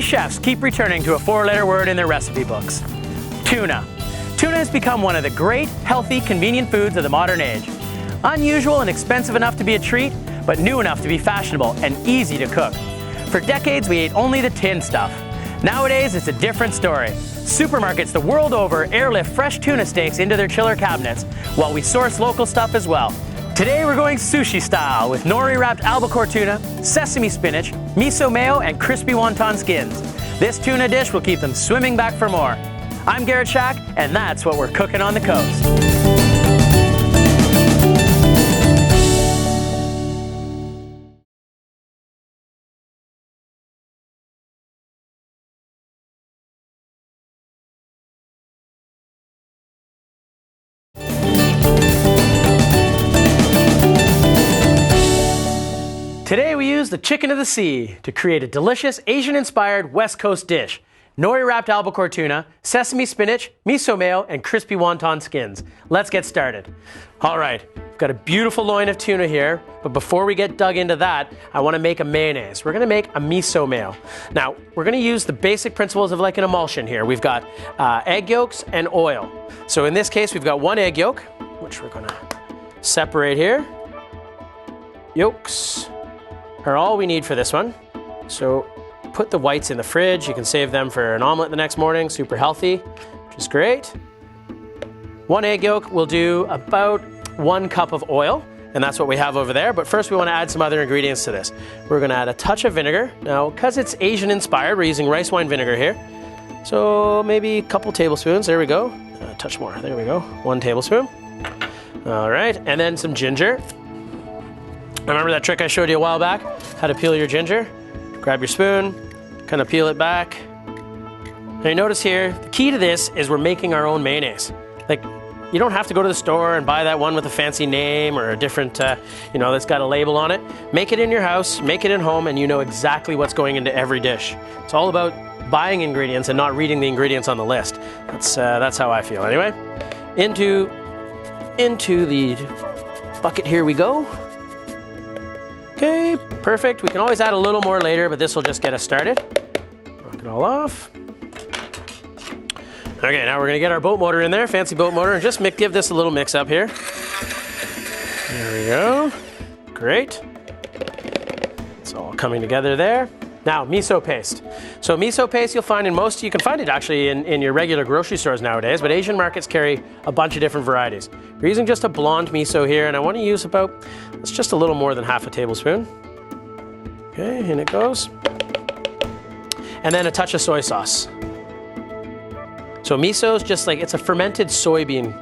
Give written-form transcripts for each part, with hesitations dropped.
Sushi chefs keep returning to a 4-letter word in their recipe books. Tuna. Tuna has become one of the great, healthy, convenient foods of the modern age. Unusual and expensive enough to be a treat, but new enough to be fashionable and easy to cook. For decades, we ate only the tin stuff. Nowadays, it's a different story. Supermarkets the world over airlift fresh tuna steaks into their chiller cabinets, while we source local stuff as well. Today we're going sushi style with nori-wrapped albacore tuna, sesame spinach, miso mayo, and crispy wonton skins. This tuna dish will keep them swimming back for more. I'm Garrett, and that's what we're cooking on the coast. Today we use the chicken of the sea to create a delicious Asian-inspired West Coast dish. Nori-wrapped albacore tuna, sesame spinach, miso mayo, and crispy wonton skins. Let's get started. All right, we've got a beautiful loin of tuna here, but before we get dug into that, I want to make a mayonnaise. We're going to make a miso mayo. Now, we're going to use the basic principles of like an emulsion here. We've got egg yolks and oil. So in this case, we've got one egg yolk, which we're going to separate here. Yolks are all we need for this one. So put the whites in the fridge. You can save them for an omelet the next morning. Super healthy, which is great. One egg yolk will do about 1 cup of oil, and that's what we have over there. But first we want to add some other ingredients to this. We're going to add a touch of vinegar. Now, because it's Asian inspired, we're using rice wine vinegar here. So maybe a couple tablespoons. There we go. A touch more. There we go. 1 tablespoon. All right, and then some ginger. Remember that trick I showed you a while back? How to peel your ginger? Grab your spoon, kind of peel it back. Now you notice here, the key to this is we're making our own mayonnaise. Like, you don't have to go to the store and buy that one with a fancy name or a different, that's got a label on it. Make it in your house, make it at home, and you know exactly what's going into every dish. It's all about buying ingredients and not reading the ingredients on the list. That's how I feel. Anyway, into the bucket here we go. Okay, perfect. We can always add a little more later, but this will just get us started. Knock it all off. Okay, now we're gonna get our boat motor in there, fancy boat motor, and just give this a little mix up here. There we go. Great. It's all coming together there. Now, miso paste. So miso paste you'll find you can find it actually in your regular grocery stores nowadays, but Asian markets carry a bunch of different varieties. We're using just a blonde miso here, and I want to use it's just a little more than half a tablespoon. Okay, in it goes. And then a touch of soy sauce. So miso is just it's a fermented soybean,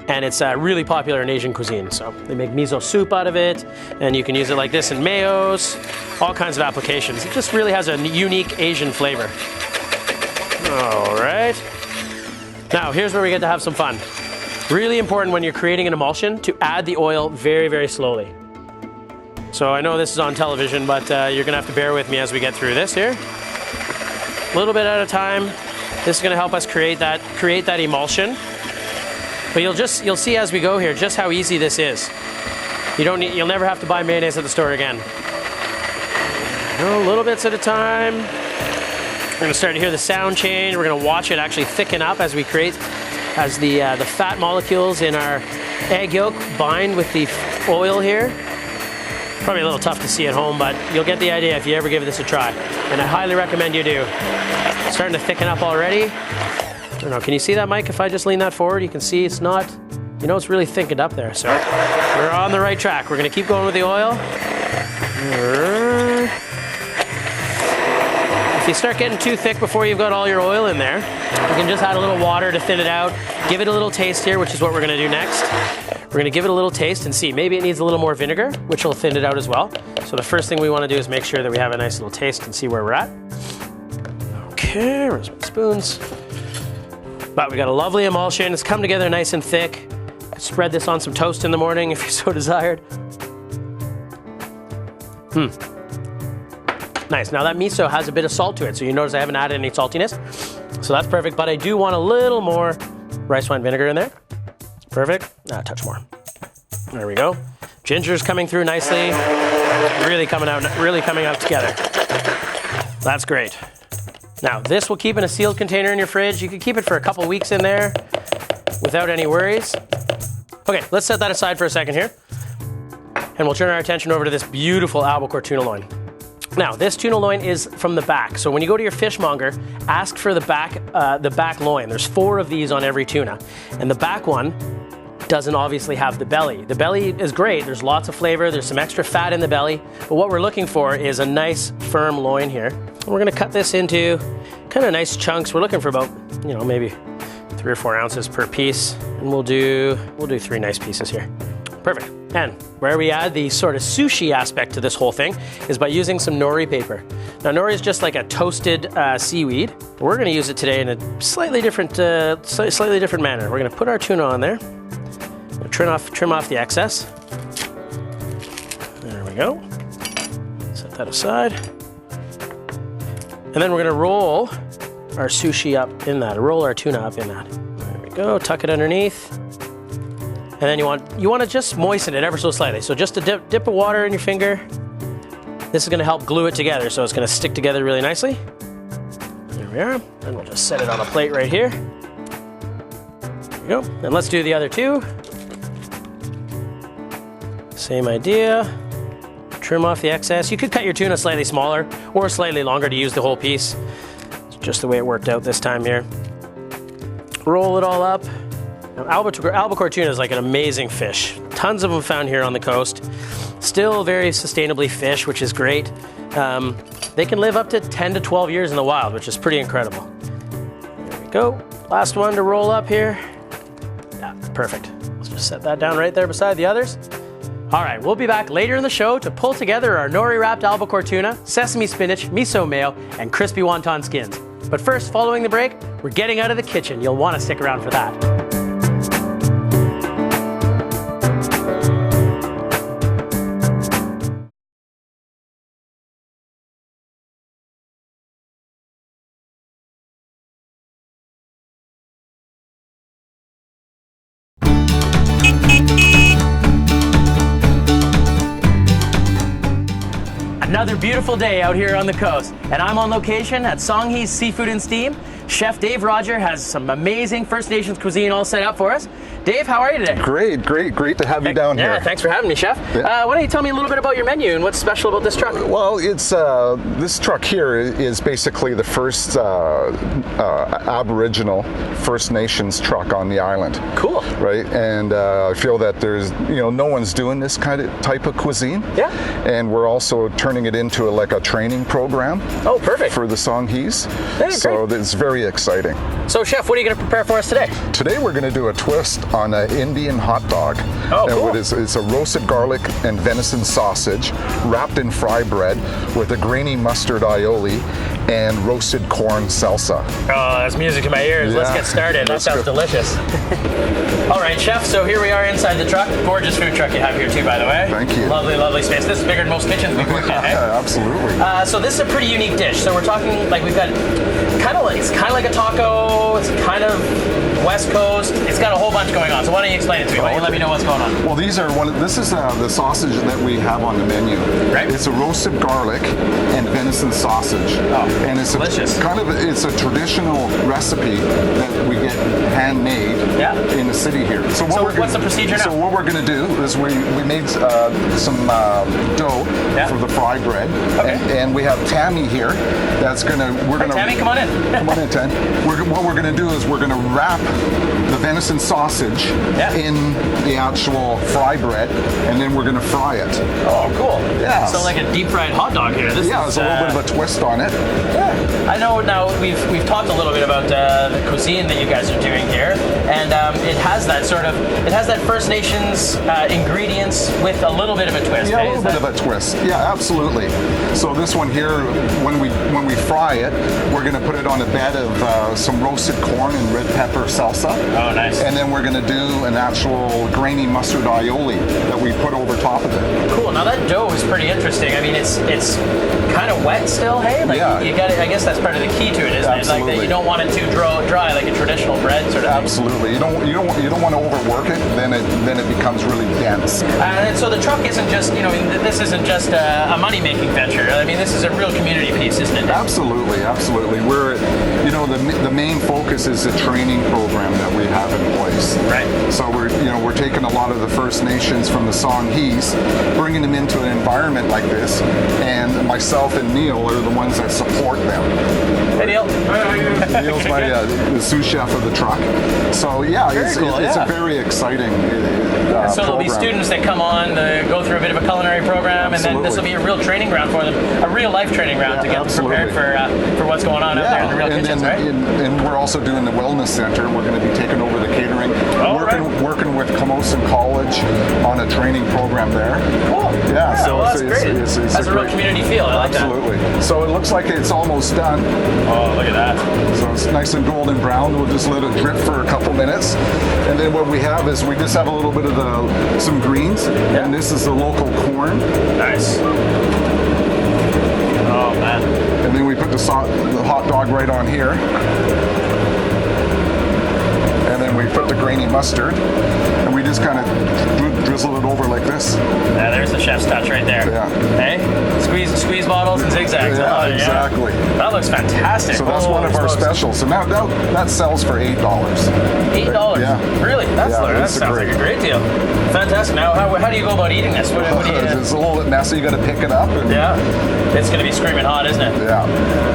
and it's really popular in Asian cuisine. So they make miso soup out of it, and you can use it like this in mayos, all kinds of applications. It just really has a unique Asian flavor. All right. Now, here's where we get to have some fun. Really important when you're creating an emulsion to add the oil very, very slowly. So I know this is on television, but you're gonna have to bear with me as we get through this here. A little bit at a time. This is gonna help us create that emulsion. But you'll see as we go here just how easy this is. You'll never have to buy mayonnaise at the store again. Little bits at a time. We're gonna start to hear the sound change. We're gonna watch it actually thicken up as the fat molecules in our egg yolk bind with the oil here. Probably a little tough to see at home, but you'll get the idea if you ever give this a try. And I highly recommend you do. It's starting to thicken up already. I don't know, can you see that, Mike? If I just lean that forward, you can see it's not, it's really thickened up there. So we're on the right track. We're gonna keep going with the oil. If you start getting too thick before you've got all your oil in there, you can just add a little water to thin it out. Give it a little taste here, which is what we're gonna do next. We're gonna give it a little taste and see. Maybe it needs a little more vinegar, which will thin it out as well. So the first thing we wanna do is make sure that we have a nice little taste and see where we're at. Okay, where's my spoons? But we got a lovely emulsion. It's come together nice and thick. Spread this on some toast in the morning if you so desired. Nice. Now that miso has a bit of salt to it, so you notice I haven't added any saltiness. So that's perfect, but I do want a little more rice wine vinegar in there. Perfect. A touch more. There we go. Ginger's coming through nicely. Really coming out together. That's great. Now, this will keep in a sealed container in your fridge. You can keep it for a couple weeks in there without any worries. Okay, let's set that aside for a second here. And we'll turn our attention over to this beautiful albacore tuna loin. Now, this tuna loin is from the back. So when you go to your fishmonger, ask for the back loin. There's 4 of these on every tuna. And the back one doesn't obviously have the belly. The belly is great. There's lots of flavor. There's some extra fat in the belly. But what we're looking for is a nice firm loin here. And we're gonna cut this into kind of nice chunks. We're looking for about, maybe 3 or 4 ounces per piece. And we'll do 3 nice pieces here. Perfect. And where we add the sort of sushi aspect to this whole thing is by using some nori paper. Now, nori is just like a toasted seaweed. But we're going to use it today in a slightly different manner. We're going to put our tuna on there. Trim off the excess. There we go. Set that aside. And then we're going to roll our sushi up in that. Roll our tuna up in that. There we go. Tuck it underneath. And then you want to just moisten it ever so slightly. So just a dip of water in your finger. This is going to help glue it together, so it's going to stick together really nicely. There we are. And we'll just set it on a plate right here. There we go. And let's do the other 2. Same idea. Trim off the excess. You could cut your tuna slightly smaller or slightly longer to use the whole piece. It's just the way it worked out this time here. Roll it all up. Now, albacore tuna is like an amazing fish. Tons of them found here on the coast. Still very sustainably fished, which is great. They can live up to 10 to 12 years in the wild, which is pretty incredible. There we go. Last one to roll up here. Yeah, perfect. Let's just set that down right there beside the others. All right, we'll be back later in the show to pull together our nori-wrapped albacore tuna, sesame spinach, miso mayo, and crispy wonton skins. But first, following the break, we're getting out of the kitchen. You'll want to stick around for that. Another beautiful day out here on the coast, and I'm on location at Songhee's Seafood and Steam. Chef Dave Roger has some amazing First Nations cuisine all set up for us. Dave, how are you today? Great to have you down here. Yeah, thanks for having me, Chef. Yeah. Why don't you tell me a little bit about your menu and what's special about this truck? Well, it's this truck here is basically the first Aboriginal First Nations truck on the island. Cool. Right, and I feel that there's no one's doing this type of cuisine. Yeah. And we're also turning it into a training program. Oh, perfect. For the Songhees. Yeah, so great. it's very exciting. So, Chef, what are you going to prepare for us today? Today we're going to do a twist on an Indian hot dog. Oh, cool. And it's a roasted garlic and venison sausage wrapped in fry bread with a grainy mustard aioli and roasted corn salsa. Oh, that's music to my ears. Yeah. Let's get started. That sounds delicious. All right, Chef, so here we are inside the truck. Gorgeous food truck you have here too, by the way. Thank you. Lovely, lovely space. This is bigger than most kitchens we've worked in, eh? Yeah, absolutely. So this is a pretty unique dish. So we're talking, we've got it's kind of like a taco. It's kind of West Coast. It's got a whole bunch going on. So why don't you explain it to me? Why don't you let me know what's going on? Well, this is the sausage that we have on the menu. Right. It's a roasted garlic and venison sausage. Oh, and it's delicious. It's a traditional recipe that we get handmade in the city here. So what's the procedure now? So what we're going to do is we made some dough for the fry bread. Okay. And we have Tammy here. Tammy, come on in. Come on in, Tammy. What we're going to do is we're going to wrap the venison sausage in the actual fry bread, and then we're going to fry it. Oh, cool. Yeah. So like a deep fried hot dog here. There's a little bit of a twist on it. Yeah. I know now we've talked a little bit about the cuisine that you guys are doing here, and it has that First Nations ingredients with a little bit of a twist. Yeah, a little bit of a twist. Yeah, absolutely. So this one here, when we fry it, we're going to put it on a bed of some roasted corn and red pepper salsa. Oh, nice. And then we're going to do an actual grainy mustard aioli that we put over top of it. Cool. Now that dough is pretty interesting. I mean, it's kind of wet still, hey? You I guess that's part of the key to it, isn't it? Like that you don't want it too dry, like a traditional bread sort of thing. Absolutely. You don't want to overwork it. Then it becomes really dense. And so the truck isn't just, this isn't just a money-making venture. I mean, this is a real community piece, isn't it? Absolutely. We're, the main focus is the training program that we have in place. Right. So we're taking a lot of the First Nations from the Songhees, bringing them into an environment like this, and myself and Neil are the ones that support them. Hey, Neil. Neil's the sous chef of the truck. So yeah, it's a very exciting so there'll be students that come on, go through a bit of a culinary program, and then this will be a real training ground for them, a real life training ground to get them prepared for what's going on out there in the real kitchens, right? And we're also doing the wellness center. We're going to be taking over the catering, working with Camosun College on a training program there. Cool. Yeah, so that's great. It's that's a real community feel. I like that. Absolutely. So it looks like it's almost done. Oh, look at that. So it's nice and golden brown. We'll just let it drip for a couple minutes. And then what we have is we just have a little bit of some greens. Yeah. And this is the local corn. Nice. Oh, man. And then we put the hot dog right on here. And then we put the grainy mustard. And we just kind of drizzle it over like this. Yeah, there's the chef's touch right there. Yeah. Hey, squeeze bottles and zigzags. Yeah, exactly. Yeah. That looks fantastic. So that's one of our specials. So now that sells for $8. $8? Yeah. Really? That sounds like a great deal. Fantastic. Now, how do you go about eating this? What do you? It's a little bit messy. You got to pick it up. Yeah. It's going to be screaming hot, isn't it? Yeah.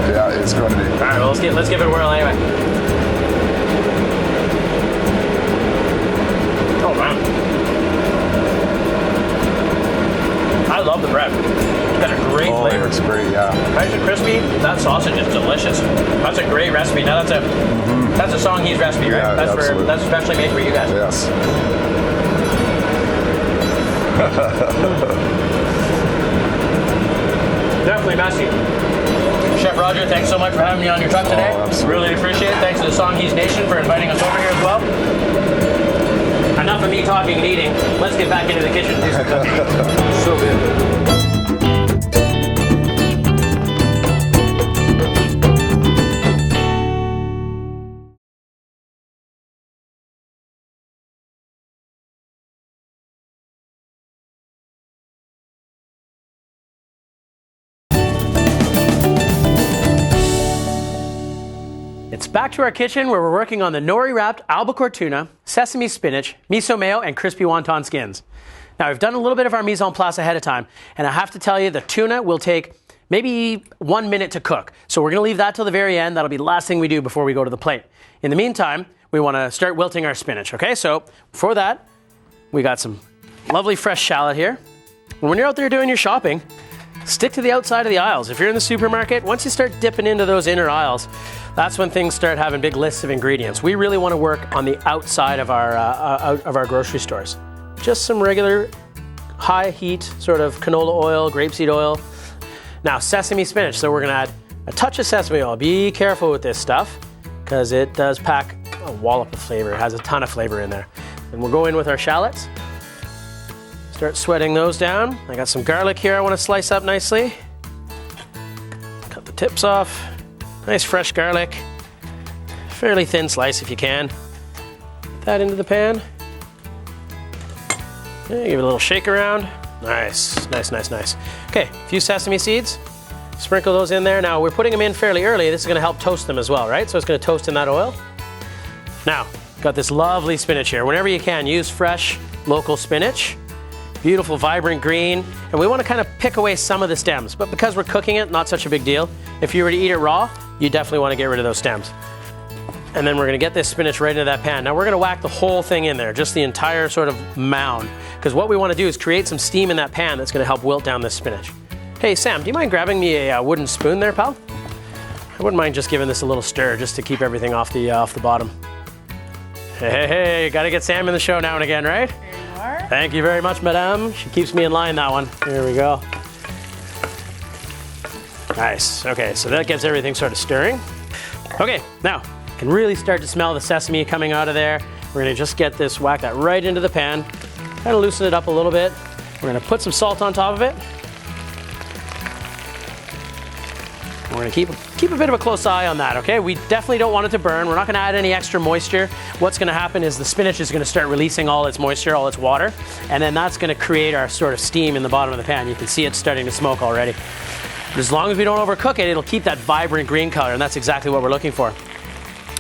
Yeah, it's going to be. All right. Well, let's give it a whirl anyway. Oh man. I love the bread. It's got a great flavor. It's great, yeah. Nice and crispy. That sausage is delicious. That's a great recipe. Now that's a Songhees recipe, right? Yeah, that's absolutely. that's especially made for you guys. Yes. Definitely messy. Chef Roger, thanks so much for having me on your truck today. Really appreciate it. Thanks to the Songhees Nation for inviting us over here as well. Enough of me talking and eating. Let's get back into the kitchen and do some cooking. So good. It's back to our kitchen where we're working on the Nori-wrapped Albacore Tuna, Sesame Spinach, Miso Mayo, and crispy wonton skins. Now, we've done a little bit of our mise en place ahead of time, and I have to tell you, the tuna will take maybe 1 minute to cook. So we're going to leave that till the very end. That'll be the last thing we do before we go to the plate. In the meantime, we want to start wilting our spinach, okay? So for that, we got some lovely fresh shallot here. When you're out there doing your shopping, stick to the outside of the aisles. If you're in the supermarket, once you start dipping into those inner aisles, that's when things start having big lists of ingredients. We really want to work on the outside of our grocery stores. Just some regular high heat sort of canola oil, grapeseed oil. Now sesame spinach, so we're going to add a touch of sesame oil. Be careful with this stuff because it does pack a wallop of flavor. It has a ton of flavor in there. And we'll go in with our shallots. Start sweating those down. I got some garlic here I want to slice up nicely. Cut the tips off. Nice fresh garlic. Fairly thin slice if you can. Get that into the pan. Yeah, give it a little shake around. Nice, nice, nice, nice. Okay, a few sesame seeds. Sprinkle those in there. Now we're putting them in fairly early. This is going to help toast them as well, right? So it's going to toast in that oil. Now, got this lovely spinach here. Whenever you can, use fresh local spinach. Beautiful, vibrant green. And we want to kind of pick away some of the stems, but because we're cooking it, not such a big deal. If you were to eat it raw, you definitely want to get rid of those stems. And then we're going to get this spinach right into that pan. Now we're going to whack the whole thing in there, just the entire sort of mound. Because what we want to do is create some steam in that pan that's going to help wilt down this spinach. Hey Sam, do you mind grabbing me a wooden spoon there, pal? I wouldn't mind just giving this a little stir just to keep everything off the bottom. Hey, got to get Sam in the show now and again, right? There you are. Thank you very much, madame. She keeps me in line, that one. Here we go. Nice. Okay, so that gets everything sort of stirring. Okay, now, you can really start to smell the sesame coming out of there. We're gonna just get this, whack that right into the pan. Kind of loosen it up a little bit. We're gonna put some salt on top of it. we're gonna keep a bit of a close eye on that, okay? We definitely don't want it to burn. We're not gonna add any extra moisture. What's gonna happen is the spinach is gonna start releasing all its moisture, all its water, and then that's gonna create our sort of steam in the bottom of the pan. You can see it starting to smoke already. But as long as we don't overcook it, it'll keep that vibrant green color, and that's exactly what we're looking for.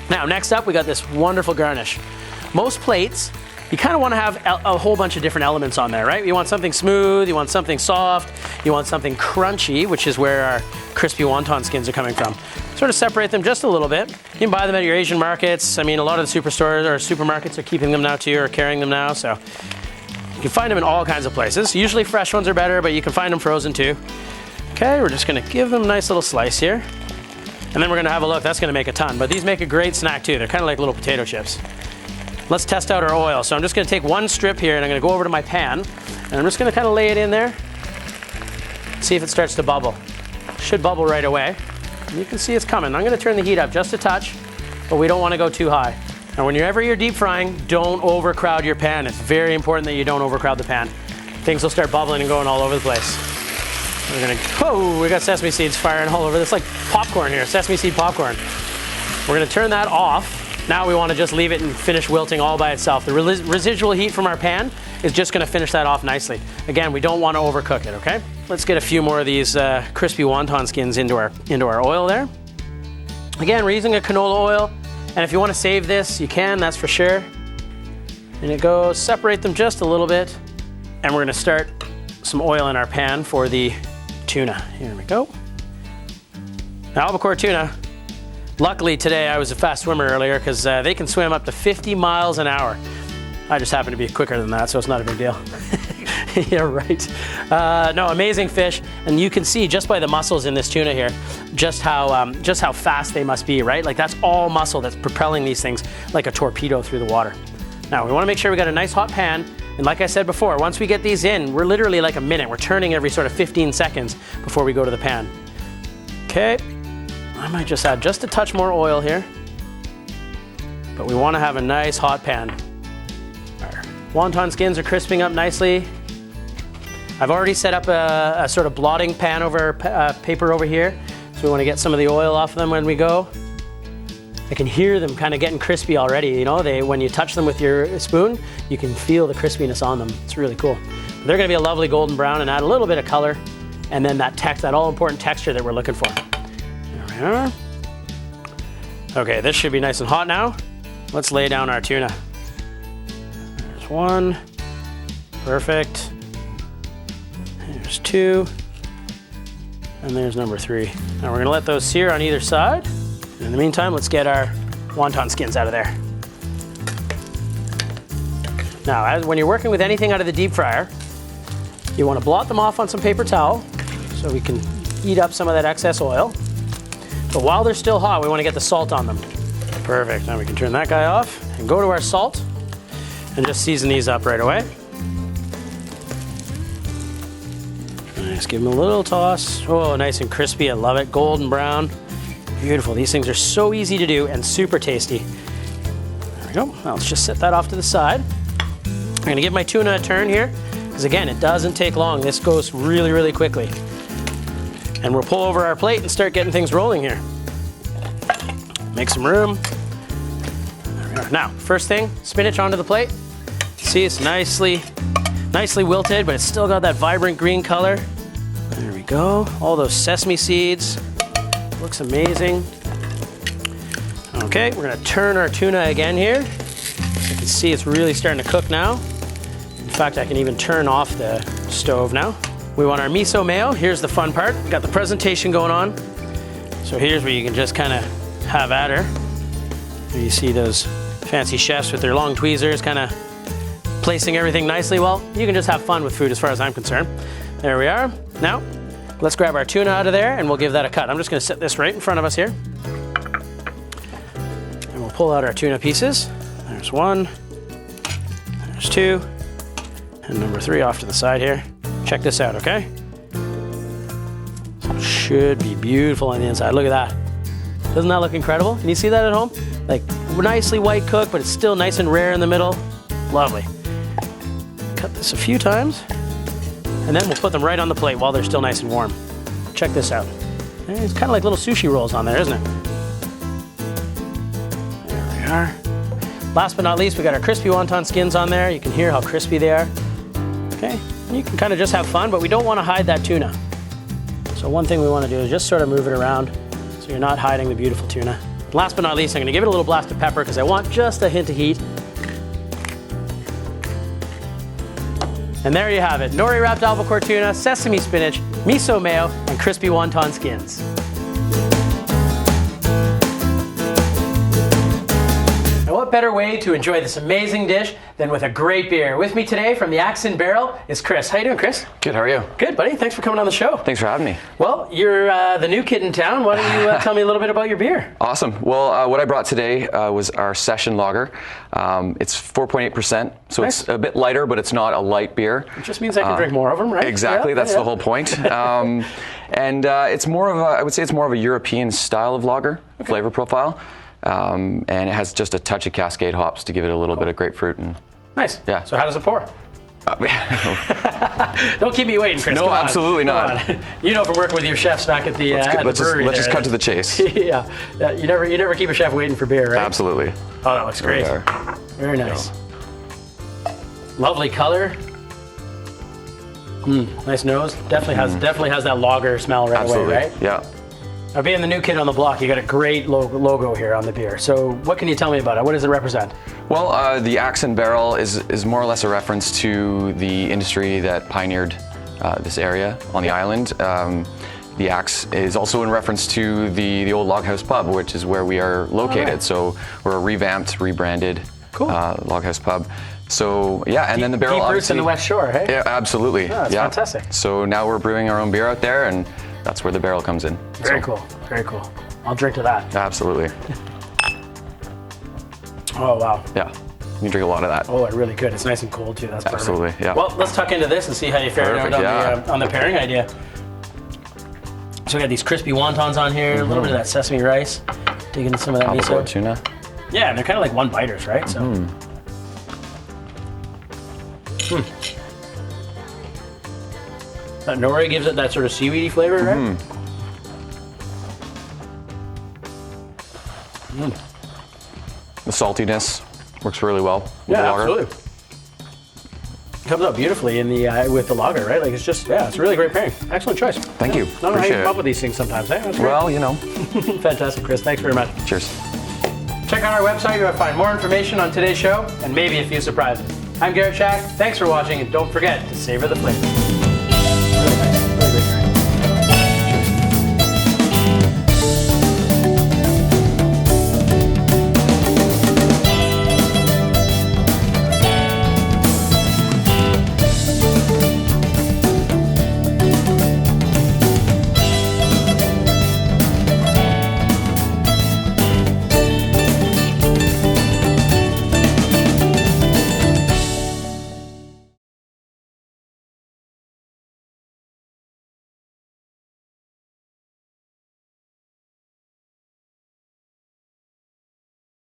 Now, next up, we got this wonderful garnish. Most plates, you kind of want to have a whole bunch of different elements on there, right? You want something smooth, you want something soft, you want something crunchy, which is where our crispy wonton skins are coming from. Sort of separate them just a little bit. You can buy them at your Asian markets. I mean, a lot of the superstores or supermarkets are keeping them now too, or carrying them now, so you can find them in all kinds of places. Usually fresh ones are better, but you can find them frozen too. Okay, we're just gonna give them a nice little slice here. And then we're gonna have a look. That's gonna make a ton, but these make a great snack too. They're kind of like little potato chips. Let's test out our oil. So I'm just gonna take one strip here and I'm gonna go over to my pan and I'm just gonna kind of lay it in there. See if it starts to bubble. Should bubble right away. And you can see it's coming. I'm gonna turn the heat up just a touch, but we don't wanna go too high. Now whenever you're deep frying, don't overcrowd your pan. It's very important that you don't overcrowd the pan. Things will start bubbling and going all over the place. We're gonna, oh, we got sesame seeds firing all over. It's like popcorn here, sesame seed popcorn. We're gonna turn that off. Now we wanna just leave it and finish wilting all by itself. The residual heat from our pan is just gonna finish that off nicely. Again, we don't wanna overcook it, okay? Let's get a few more of these crispy wonton skins into our oil there. Again, we're using a canola oil, and if you wanna save this, you can, that's for sure. And it goes, separate them just a little bit, and we're gonna start some oil in our pan for the tuna. Here we go. Now, albacore tuna, luckily today I was a fast swimmer earlier because they can swim up to 50 miles an hour. I just happen to be quicker than that, so it's not a big deal. Yeah, right. No, amazing fish, and you can see just by the muscles in this tuna here, just how fast they must be, right? Like that's all muscle that's propelling these things like a torpedo through the water. Now we want to make sure we got a nice hot pan, and like I said before, once we get these in, we're literally like a minute. We're turning every sort of 15 seconds before we go to the pan. Okay. I might just add just a touch more oil here, but we want to have a nice hot pan. Our wonton skins are crisping up nicely. I've already set up a sort of blotting pan over paper over here, so we want to get some of the oil off them when we go. I can hear them kind of getting crispy already. You know, when you touch them with your spoon, you can feel the crispiness on them. It's really cool. But they're going to be a lovely golden brown and add a little bit of color, and then that all-important texture that we're looking for. Okay, this should be nice and hot now. Let's lay down our tuna. There's one. Perfect. There's two. And there's number three. Now we're gonna let those sear on either side. And in the meantime, let's get our wonton skins out of there. Now, when you're working with anything out of the deep fryer, you wanna blot them off on some paper towel so we can eat up some of that excess oil. But while they're still hot, we want to get the salt on them. Perfect. Now we can turn that guy off and go to our salt and just season these up right away. Just give them a little toss. Oh, nice and crispy. I love it. Golden brown. Beautiful. These things are so easy to do and super tasty. There we go. Now let's just set that off to the side. I'm going to give my tuna a turn here because, again, it doesn't take long. This goes really, really quickly. And we'll pull over our plate and start getting things rolling here. Make some room. There we are. Now, first thing, spinach onto the plate. See, it's nicely wilted, but it's still got that vibrant green color. There we go. All those sesame seeds. Looks amazing. Okay, we're gonna turn our tuna again here. You can see it's really starting to cook now. In fact, I can even turn off the stove now. We want our miso mayo. Here's the fun part. Got the presentation going on. So here's where you can just kind of have at her. Here you see those fancy chefs with their long tweezers kind of placing everything nicely. Well, you can just have fun with food as far as I'm concerned. There we are. Now, let's grab our tuna out of there and we'll give that a cut. I'm just gonna set this right in front of us here. And we'll pull out our tuna pieces. There's one, there's two, and number three off to the side here. Check this out, okay? Should be beautiful on the inside. Look at that. Doesn't that look incredible? Can you see that at home? Like nicely white cooked, but it's still nice and rare in the middle. Lovely. Cut this a few times, and then we'll put them right on the plate while they're still nice and warm. Check this out. It's kind of like little sushi rolls on there, isn't it? There we are. Last but not least, we got our crispy wonton skins on there. You can hear how crispy they are. Okay, and you can kind of just have fun, but we don't want to hide that tuna. So one thing we want to do is just sort of move it around so you're not hiding the beautiful tuna. Last but not least, I'm going to give it a little blast of pepper because I want just a hint of heat. And there you have it, nori-wrapped albacore tuna, sesame spinach, miso mayo, and crispy wonton skins. And what better way to enjoy this amazing dish than with a great beer? With me today from the Axe and Barrel is Chris. How you doing, Chris? Good, how are you? Good, buddy. Thanks for coming on the show. Thanks for having me. Well, you're the new kid in town. Why don't you tell me a little bit about your beer? Awesome. Well, what I brought today was our session lager. It's 4.8%, so Nice. It's a bit lighter, but it's not a light beer. It just means I can drink more of them, right? Exactly, Yeah, that's yeah. the whole point. And it's more of I would say it's more of a European style of lager, flavor profile. And it has just a touch of Cascade hops to give it a little bit of grapefruit. And Nice. Yeah. So how does it pour? Don't keep me waiting, Chris. No, Come on. absolutely Come not. on. You know from working with your chefs back at the brewery. Let's just cut to the chase. Yeah. You never keep a chef waiting for beer, right? Absolutely. Oh, that looks great. There we are. Very nice. Lovely color. Nice nose. Definitely has that lager smell right Absolutely. away, right? Yeah. Now, being the new kid on the block, you got a great logo here on the beer. So what can you tell me about it? What does it represent? Well, the Axe and Barrel is more or less a reference to the industry that pioneered this area on the island. The Axe is also in reference to the old Log House Pub, which is where we are located. right. So we're a revamped, rebranded Cool. Log House Pub. So yeah, and then the barrel Deep roots obviously. in the West Shore, hey? Yeah, absolutely. Oh, that's yeah. fantastic. So now we're brewing our own beer out there, and that's where the barrel comes in. Very So, cool. Very cool. I'll drink to that. Absolutely. Oh, wow. Yeah. You can drink a lot of that. Oh, really good. It's nice and cold, too. That's perfect. Absolutely, yeah. Well, let's tuck into this and see how you fared out Perfect, on the pairing idea. So we got these crispy wontons on here, a little bit of that sesame rice. Dig into some of that Albacore miso. tuna. Yeah, and they're kind of like one-biters, right? So. That nori gives it that sort of seaweedy flavor, right? The saltiness works really well with Yeah, the lager. absolutely. Comes out beautifully in the with the lager, right? Like it's just, yeah, it's a really great pairing. Excellent choice. Thank you. I don't know how you Appreciate come it. up with these things sometimes, eh? That's great. Well, you know. Fantastic, Chris. Thanks very much. Cheers. Check out our website. You'll find more information on today's show and maybe a few surprises. I'm Garrett Shack. Thanks for watching, and don't forget to savor the flavor.